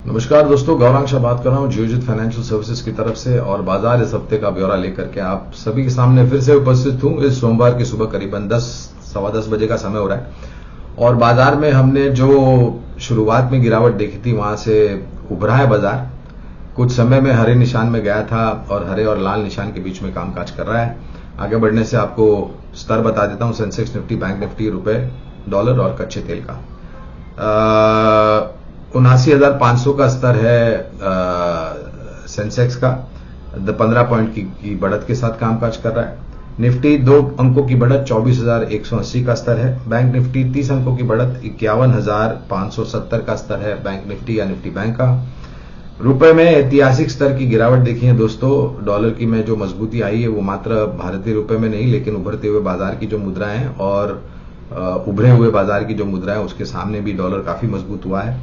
नमस्कार दोस्तों, गौरांग शाह बात कर रहा हूं जियोजित फाइनेंशियल सर्विसेज की तरफ से और बाजार इस हफ्ते का ब्यौरा लेकर के आप सभी के सामने फिर से उपस्थित हूं। इस सोमवार की सुबह करीबन 10-10:15 बजे का समय हो रहा है और बाजार में हमने जो शुरुआत में गिरावट देखी थी वहां से उभरा है बाजार। कुछ समय में हरे निशान में गया था और हरे और लाल निशान के बीच में कामकाज कर रहा है। आगे बढ़ने से आपको स्तर बता देता हूं। सेंसेक्स निफ्टी, बैंक निफ्टी, रुपए, डॉलर और कच्चे तेल का 79,500 का स्तर है सेंसेक्स का 15 पॉइंट की बढ़त के साथ कामकाज कर रहा है। निफ्टी 2 अंकों की बढ़त 24,180 का स्तर है। बैंक निफ्टी 30 अंकों की बढ़त 51,570 का स्तर है बैंक निफ्टी या निफ्टी बैंक का। रुपए में ऐतिहासिक स्तर की गिरावट देखी है दोस्तों। डॉलर की में जो मजबूती आई है वो मात्र भारतीय रुपए में नहीं, लेकिन उभरते हुए बाजार की जो मुद्राएं हैं और उभरे हुए बाजार की जो मुद्रा है उसके सामने भी डॉलर काफी मजबूत हुआ है।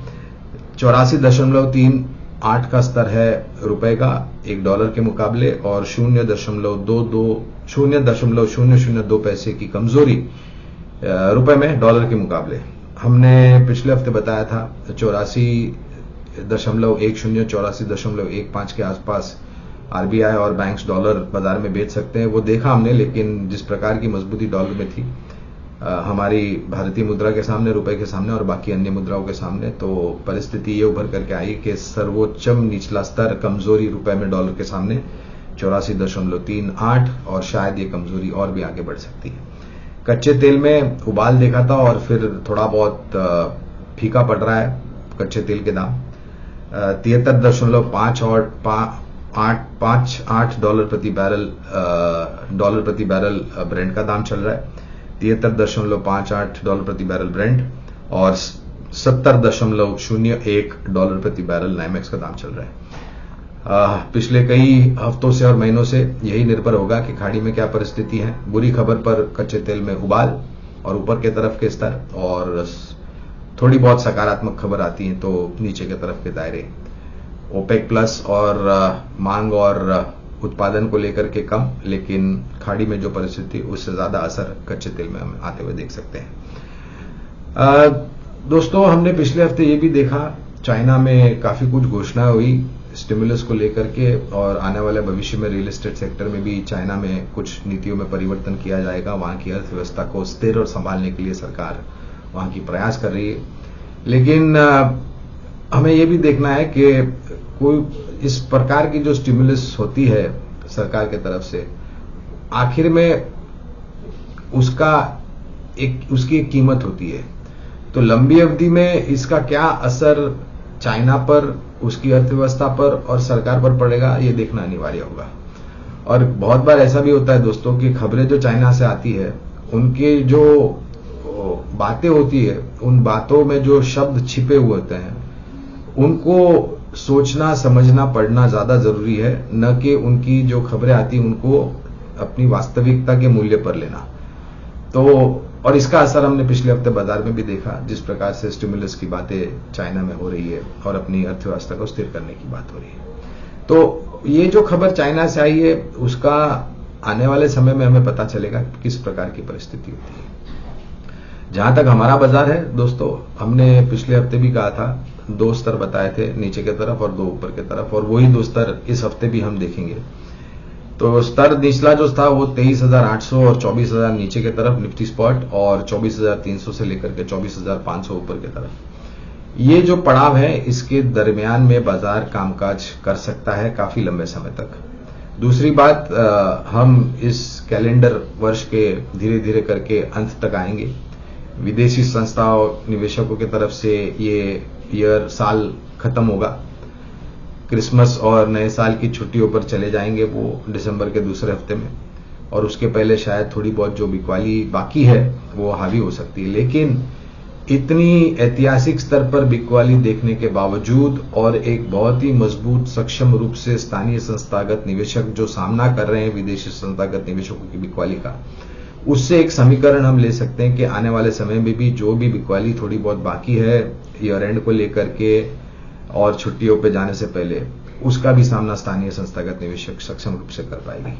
84.38 का स्तर है रुपए का एक डॉलर के मुकाबले और 0.002 पैसे की कमजोरी रुपए में डॉलर के मुकाबले। हमने पिछले हफ्ते बताया था 84.10 के आसपास आरबीआई और बैंक्स डॉलर बाजार में बेच सकते हैं, वो देखा हमने। लेकिन जिस प्रकार की मजबूती डॉलर में थी हमारी भारतीय मुद्रा के सामने, रुपए के सामने और बाकी अन्य मुद्राओं के सामने, तो परिस्थिति ये उभर करके आई कि सर्वोच्चम निचला स्तर कमजोरी रुपए में डॉलर के सामने 84.38 और शायद ये कमजोरी और भी आगे बढ़ सकती है। कच्चे तेल में उबाल देखा था और फिर थोड़ा बहुत फीका पड़ रहा है कच्चे तेल के दाम। 73.58 डॉलर प्रति बैरल ब्रेंट का दाम चल रहा है। 73.58 डॉलर प्रति बैरल ब्रेंट और 70.01 डॉलर प्रति बैरल नाइमेक्स का दाम चल रहा है। पिछले कई हफ्तों से और महीनों से यही निर्भर होगा कि खाड़ी में क्या परिस्थिति है। बुरी खबर पर कच्चे तेल में उबाल और ऊपर के तरफ के स्तर, और थोड़ी बहुत सकारात्मक खबर आती है तो नीचे के तरफ के दायरे। ओपेक प्लस और मांग और उत्पादन को लेकर के कम, लेकिन खाड़ी में जो परिस्थिति उससे ज्यादा असर कच्चे तेल में हम आते हुए देख सकते हैं। दोस्तों, हमने पिछले हफ्ते ये भी देखा चाइना में काफी कुछ घोषणा हुई स्टिमुलस को लेकर के और आने वाले भविष्य में रियल एस्टेट सेक्टर में भी चाइना में कुछ नीतियों में परिवर्तन किया जाएगा। वहां की अर्थव्यवस्था को स्थिर और संभालने के लिए सरकार वहां की प्रयास कर रही है। लेकिन हमें यह भी देखना है कि कोई इस प्रकार की जो स्टिमुलस होती है सरकार की तरफ से, आखिर में उसकी एक कीमत होती है। तो लंबी अवधि में इसका क्या असर चाइना पर, उसकी अर्थव्यवस्था पर और सरकार पर पड़ेगा, ये देखना अनिवार्य होगा। और बहुत बार ऐसा भी होता है दोस्तों कि खबरें जो चाइना से आती है उनके जो बातें होती है, उन बातों में जो शब्द छिपे हुए होते हैं उनको सोचना, समझना, पढ़ना ज्यादा जरूरी है, न कि उनकी जो खबरें आती उनको अपनी वास्तविकता के मूल्य पर लेना। तो और इसका असर हमने पिछले हफ्ते बाजार में भी देखा, जिस प्रकार से स्टिमुलस की बातें चाइना में हो रही है और अपनी अर्थव्यवस्था को स्थिर करने की बात हो रही है। तो ये जो खबर चाइना से आई है उसका आने वाले समय में हमें पता चलेगा किस प्रकार की परिस्थिति होती है। जहां तक हमारा बाजार है दोस्तों, हमने पिछले हफ्ते भी कहा था 2 स्तर बताए थे, नीचे की तरफ और 2 ऊपर की तरफ, और वही 2 स्तर इस हफ्ते भी हम देखेंगे। तो स्तर निचला जो था वो 23,800 और 24,000 नीचे की तरफ निफ्टी स्पॉट और 24,300 से लेकर के 24,500 ऊपर की तरफ। ये जो पड़ाव है इसके दरमियान में बाजार कामकाज कर सकता है काफी लंबे समय तक। दूसरी बात, हम इस कैलेंडर वर्ष के धीरे धीरे करके अंत तक आएंगे। विदेशी संस्थाओं, निवेशकों की तरफ से ये साल खत्म होगा। क्रिसमस और नए साल की छुट्टियों पर चले जाएंगे वो दिसंबर के दूसरे हफ्ते में, और उसके पहले शायद थोड़ी बहुत जो बिकवाली बाकी है वो हावी हो सकती है। लेकिन इतनी ऐतिहासिक स्तर पर बिकवाली देखने के बावजूद और एक बहुत ही मजबूत, सक्षम रूप से स्थानीय संस्थागत निवेशक जो सामना कर रहे हैं विदेशी संस्थागत निवेशकों की बिकवाली का, उससे एक समीकरण हम ले सकते हैं कि आने वाले समय में भी जो भी बिकवाली थोड़ी बहुत बाकी है ईयर एंड को लेकर के और छुट्टियों पे जाने से पहले, उसका भी सामना स्थानीय संस्थागत निवेशक सक्षम रूप से कर पाएगी।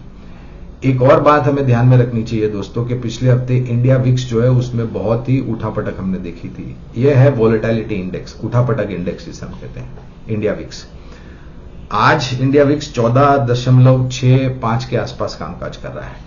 एक और बात हमें ध्यान में रखनी चाहिए दोस्तों कि पिछले हफ्ते इंडिया विक्स जो है उसमें बहुत ही उठापटक हमने देखी थी। यह है वॉलेटिलिटी इंडेक्स, उठापटक इंडेक्स जिसे हम कहते हैं, इंडिया विक्स। आज इंडिया विक्स 14.65 के आसपास कामकाज कर रहा है।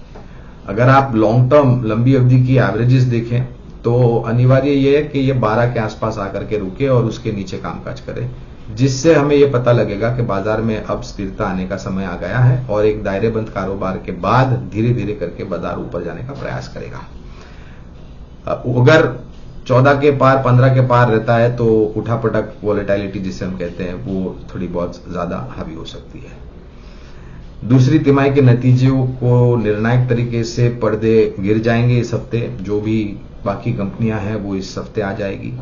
अगर आप लॉन्ग टर्म, लंबी अवधि की एवरेजेस देखें तो अनिवार्य यह है कि ये 12 के आसपास आकर के रुके और उसके नीचे कामकाज करे, जिससे हमें यह पता लगेगा कि बाजार में अब स्थिरता आने का समय आ गया है और एक दायरेबंद कारोबार के बाद धीरे धीरे करके बाजार ऊपर जाने का प्रयास करेगा। अगर 14 के पार, 15 के पार रहता है तो उठापटक वॉलेटिलिटी जिसे हम कहते हैं वो थोड़ी बहुत ज्यादा हावी हो सकती है। दूसरी तिमाही के नतीजों को निर्णायक तरीके से पर्दे गिर जाएंगे इस हफ्ते। जो भी बाकी कंपनियां हैं वो इस हफ्ते आ जाएगी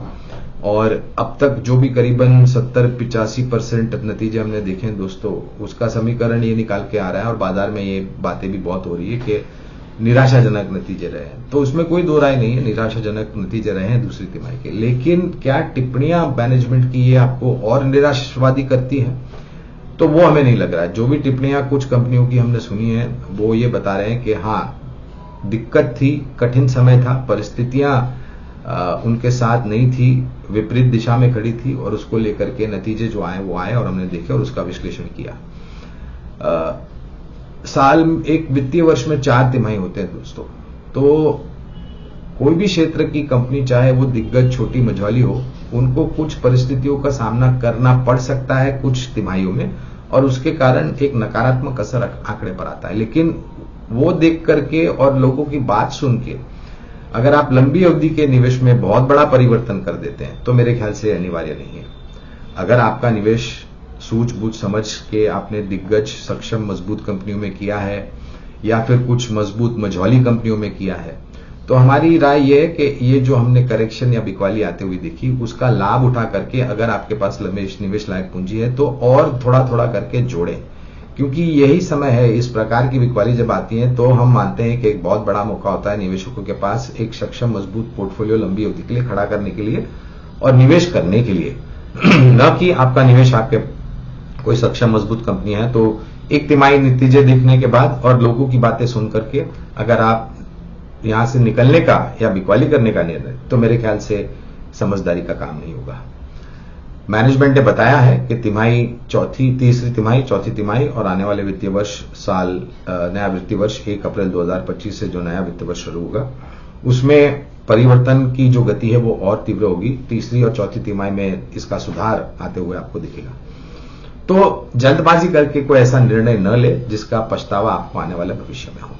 और अब तक जो भी करीबन 70-85% नतीजे हमने देखे हैं दोस्तों, उसका समीकरण ये निकाल के आ रहा है और बाजार में ये बातें भी बहुत हो रही है कि निराशाजनक नतीजे रहे हैं। तो उसमें कोई दो राय नहीं है, निराशाजनक नतीजे रहे हैं दूसरी तिमाही के। लेकिन क्या टिप्पणियां मैनेजमेंट की ये आपको और निराशावादी करती हैं? तो वो हमें नहीं लग रहा है। जो भी टिप्पणियां कुछ कंपनियों की हमने सुनी है वो ये बता रहे हैं कि हाँ, दिक्कत थी, कठिन समय था, परिस्थितियां उनके साथ नहीं थी, विपरीत दिशा में खड़ी थी और उसको लेकर के नतीजे जो आए वो आए और हमने देखे और उसका विश्लेषण किया। साल, एक वित्तीय वर्ष में 4 तिमाही होते हैं दोस्तों। तो कोई भी क्षेत्र की कंपनी, चाहे वो दिग्गज, छोटी, मझौली हो, उनको कुछ परिस्थितियों का सामना करना पड़ सकता है कुछ तिमाहियों में और उसके कारण एक नकारात्मक असर आंकड़े पर आता है। लेकिन वो देख करके और लोगों की बात सुन के अगर आप लंबी अवधि के निवेश में बहुत बड़ा परिवर्तन कर देते हैं तो मेरे ख्याल से अनिवार्य नहीं है। अगर आपका निवेश सूझबूझ समझ के आपने दिग्गज, सक्षम, मजबूत कंपनियों में किया है या फिर कुछ मजबूत मझौली कंपनियों में किया है, तो हमारी राय यह है कि ये जो हमने करेक्शन या बिकवाली आते हुए देखी उसका लाभ उठा करके अगर आपके पास निवेश लायक पूंजी है तो और थोड़ा थोड़ा करके जोड़ें, क्योंकि यही समय है। इस प्रकार की बिकवाली जब आती है तो हम मानते हैं कि एक बहुत बड़ा मौका होता है निवेशकों के पास एक सक्षम, मजबूत पोर्टफोलियो लंबी अवधि के लिए खड़ा करने के लिए और निवेश करने के लिए। न कि आपका निवेश आपके कोई सक्षम, मजबूत कंपनी है तो एक तिमाही नतीजे देखने के बाद और लोगों की बातें सुन करके अगर आप यहां से निकलने का या बिकवाली करने का निर्णय, तो मेरे ख्याल से समझदारी का काम नहीं होगा। मैनेजमेंट ने बताया है कि तीसरी तिमाही, चौथी तिमाही और आने वाले वित्तीय वर्ष नया वित्तीय वर्ष 1 अप्रैल 2025 से जो नया वित्तीय वर्ष शुरू होगा उसमें परिवर्तन की जो गति है वो और तीव्र होगी। तीसरी और चौथी तिमाही में इसका सुधार आते हुए आपको दिखेगा। तो जल्दबाजी करके कोई ऐसा निर्णय न ले जिसका पछतावा आपको आने वाले भविष्य में हो।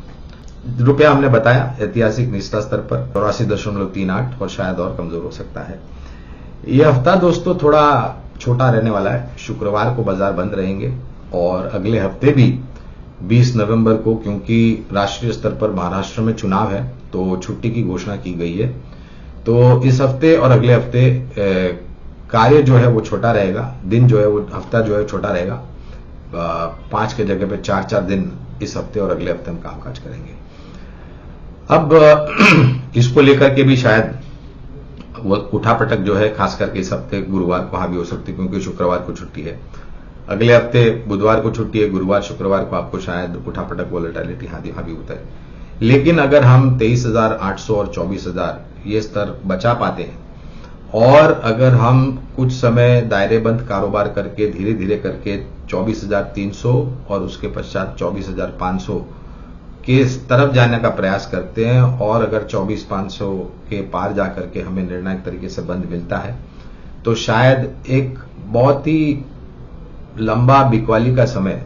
रुपया हमने बताया ऐतिहासिक निचला स्तर पर 84.38 और शायद और कमजोर हो सकता है। यह हफ्ता दोस्तों थोड़ा छोटा रहने वाला है। शुक्रवार को बाजार बंद रहेंगे और अगले हफ्ते भी 20 नवंबर को, क्योंकि राष्ट्रीय स्तर पर महाराष्ट्र में चुनाव है तो छुट्टी की घोषणा की गई है। तो इस हफ्ते और अगले हफ्ते कार्य जो है वो छोटा रहेगा, दिन जो है वो, हफ्ता जो है छोटा रहेगा। 5 के जगह पे 4-4 दिन इस हफ्ते और अगले हफ्ते हम कामकाज करेंगे। अब इसको लेकर के भी शायद वो उठापटक जो है खास करके इस हफ्ते गुरुवार को हावी हो सकती है, क्योंकि शुक्रवार को छुट्टी है। अगले हफ्ते बुधवार को छुट्टी है, गुरुवार, शुक्रवार को आपको शायद उठापटक वॉलेटिलिटी हावी होता है। लेकिन अगर हम 23,800 और 24,000 ये स्तर बचा पाते हैं और अगर हम कुछ समय दायरेबंद कारोबार करके धीरे धीरे करके 24,300 और उसके पश्चात 24,500 के तरफ जाने का प्रयास करते हैं और अगर 24,500 के पार जाकर के हमें निर्णायक तरीके से बंद मिलता है तो शायद एक बहुत ही लंबा बिकवाली का समय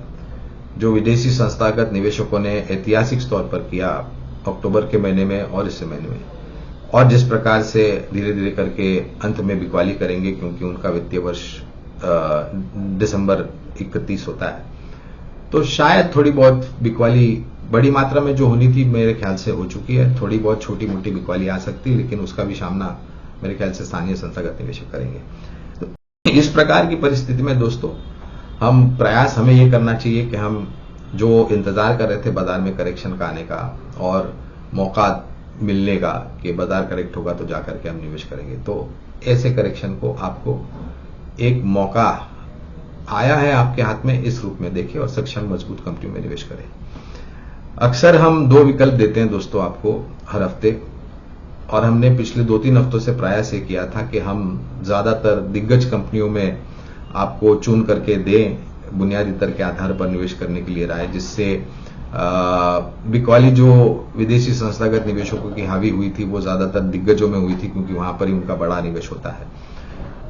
जो विदेशी संस्थागत निवेशकों ने ऐतिहासिक तौर पर किया अक्टूबर के महीने में और इस महीने में, और जिस प्रकार से धीरे धीरे करके अंत में बिकवाली करेंगे क्योंकि उनका वित्तीय वर्ष दिसंबर 31 होता है, तो शायद थोड़ी बहुत बिकवाली बड़ी मात्रा में जो होनी थी मेरे ख्याल से हो चुकी है। थोड़ी बहुत छोटी मोटी बिकवाली आ सकती है, लेकिन उसका भी सामना मेरे ख्याल से स्थानीय संस्थागत निवेशक करेंगे। तो इस प्रकार की परिस्थिति में दोस्तों हमें ये करना चाहिए कि हम जो इंतजार कर रहे थे बाजार में करेक्शन का आने का और मौका मिलने का कि बाजार करेक्ट होगा तो जाकर के हम निवेश करेंगे, तो ऐसे करेक्शन को आपको एक मौका आया है आपके हाथ में, इस रूप में देखें और सक्षम मजबूत कंपनियों में निवेश करें। अक्सर हम दो विकल्प देते हैं दोस्तों आपको हर हफ्ते, और हमने पिछले 2-3 हफ्तों से प्रयास ये किया था कि हम ज्यादातर दिग्गज कंपनियों में आपको चुन करके दें, बुनियादी दर के आधार पर निवेश करने के लिए राय, जिससे बिकवाली जो विदेशी संस्थागत निवेशकों की हावी हुई थी वो ज्यादातर दिग्गजों में हुई थी, क्योंकि वहां पर ही उनका बड़ा निवेश होता है।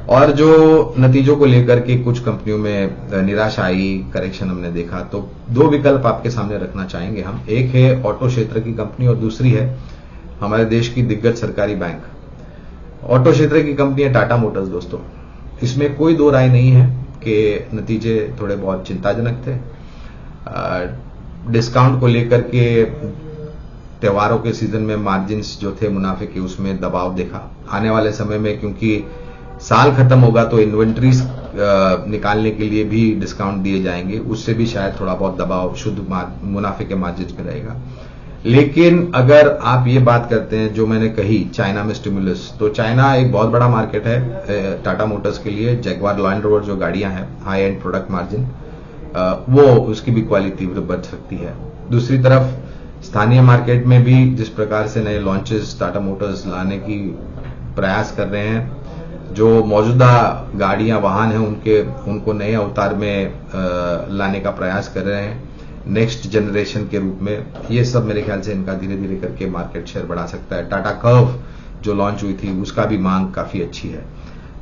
और जो नतीजों को लेकर के कुछ कंपनियों में निराशा आई, करेक्शन हमने देखा, तो दो विकल्प आपके सामने रखना चाहेंगे हम। एक है ऑटो क्षेत्र की कंपनी और दूसरी है हमारे देश की दिग्गज सरकारी बैंक। ऑटो क्षेत्र की कंपनी है टाटा मोटर्स दोस्तों। इसमें कोई दो राय नहीं है कि नतीजे थोड़े बहुत चिंताजनक थे। डिस्काउंट को लेकर के त्योहारों के सीजन में मार्जिन्स जो थे मुनाफे के, उसमें दबाव देखा। आने वाले समय में क्योंकि साल खत्म होगा तो इन्वेंट्रीज निकालने के लिए भी डिस्काउंट दिए जाएंगे, उससे भी शायद थोड़ा बहुत दबाव शुद्ध मुनाफे के मार्जिन में रहेगा। लेकिन अगर आप ये बात करते हैं जो मैंने कही चाइना में स्टिमुलस, तो चाइना एक बहुत बड़ा मार्केट है टाटा मोटर्स के लिए। जैगवार लैंड रोवर जो गाड़ियां हैं, हाई एंड प्रोडक्ट मार्जिन, वो उसकी भी क्वालिटी बढ़ सकती है। दूसरी तरफ स्थानीय मार्केट में भी जिस प्रकार से नए लॉन्चेस टाटा मोटर्स लाने की प्रयास कर रहे हैं, जो मौजूदा गाड़ियां वाहन हैं उनको नए अवतार में लाने का प्रयास कर रहे हैं नेक्स्ट जनरेशन के रूप में, ये सब मेरे ख्याल से इनका धीरे धीरे करके मार्केट शेयर बढ़ा सकता है। टाटा कर्व जो लॉन्च हुई थी उसका भी मांग काफी अच्छी है।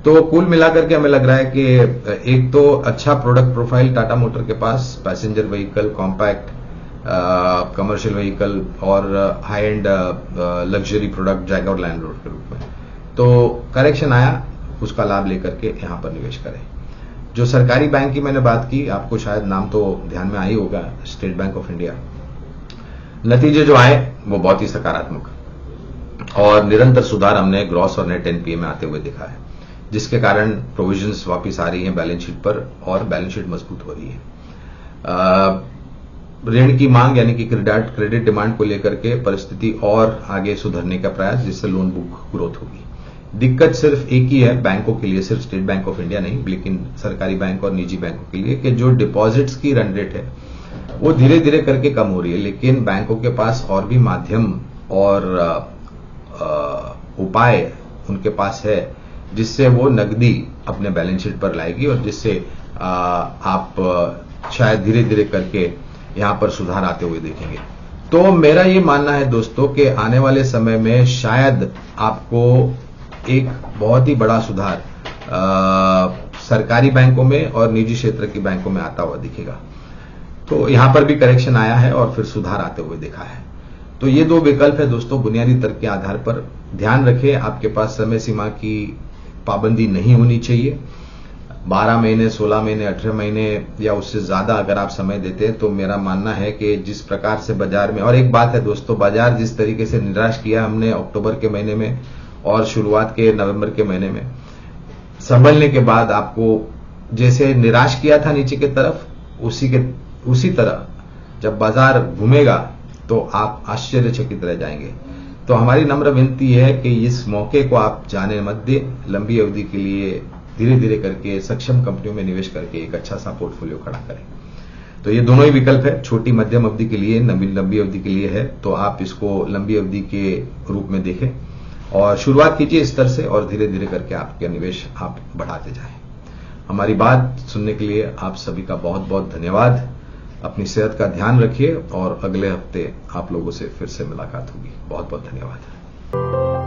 तो कुल मिलाकर के हमें लग रहा है कि एक तो अच्छा प्रोडक्ट प्रोफाइल टाटा मोटर के पास, passenger vehicle, compact, commercial vehicle और high end luxury product Jaguar Land Rover के रूप में। तो करेक्शन आया, उसका लाभ लेकर के यहां पर निवेश करें। जो सरकारी बैंक की मैंने बात की, आपको शायद नाम तो ध्यान में आई होगा, स्टेट बैंक ऑफ इंडिया। नतीजे जो आए वो बहुत ही सकारात्मक और निरंतर सुधार हमने ग्रॉस और नेट एनपीए में आते हुए देखा है, जिसके कारण प्रोविजंस वापस आ रही हैं बैलेंस शीट पर और बैलेंस शीट मजबूत हो रही है। ऋण की मांग यानी कि क्रेडिट डिमांड को लेकर के परिस्थिति और आगे सुधरने का प्रयास, जिससे लोन बुक ग्रोथ होगी। दिक्कत सिर्फ एक ही है बैंकों के लिए, सिर्फ स्टेट बैंक ऑफ इंडिया नहीं, लेकिन सरकारी बैंक और निजी बैंकों के लिए, कि जो डिपॉजिट्स की रन रेट है वो धीरे धीरे करके कम हो रही है। लेकिन बैंकों के पास और भी माध्यम और उपाय उनके पास है जिससे वो नकदी अपने बैलेंस शीट पर लाएगी और जिससे आप शायद धीरे धीरे करके यहां पर सुधार आते हुए देखेंगे। तो मेरा ये मानना है दोस्तों कि आने वाले समय में शायद आपको एक बहुत ही बड़ा सुधार सरकारी बैंकों में और निजी क्षेत्र की बैंकों में आता हुआ दिखेगा। तो यहां पर भी करेक्शन आया है और फिर सुधार आते हुए देखा है। तो ये दो विकल्प है दोस्तों, बुनियादी तर्क के आधार पर। ध्यान रखें, आपके पास समय सीमा की पाबंदी नहीं होनी चाहिए। 12 महीने, 16 महीने, 18 महीने या उससे ज्यादा अगर आप समय देते हैं तो मेरा मानना है कि जिस प्रकार से बाजार में, और एक बात है दोस्तों, बाजार जिस तरीके से निराश किया हमने अक्टूबर के महीने में और शुरुआत के नवंबर के महीने में, संभलने के बाद आपको जैसे निराश किया था नीचे की तरफ, उसी तरह जब बाजार घूमेगा तो आप आश्चर्यचकित रह जाएंगे। तो हमारी नम्र विनती है कि इस मौके को आप जाने मत दें। लंबी अवधि के लिए धीरे धीरे करके सक्षम कंपनियों में निवेश करके एक अच्छा सा पोर्टफोलियो खड़ा करें। तो ये दोनों ही विकल्प है, छोटी मध्यम अवधि के लिए, लंबी अवधि के लिए है। तो आप इसको लंबी अवधि के रूप में देखें और शुरुआत कीजिए इस तरह से और धीरे धीरे करके आपका निवेश आप बढ़ाते जाएं। हमारी बात सुनने के लिए आप सभी का बहुत बहुत धन्यवाद। अपनी सेहत का ध्यान रखिए और अगले हफ्ते आप लोगों से फिर से मुलाकात होगी। बहुत बहुत धन्यवाद।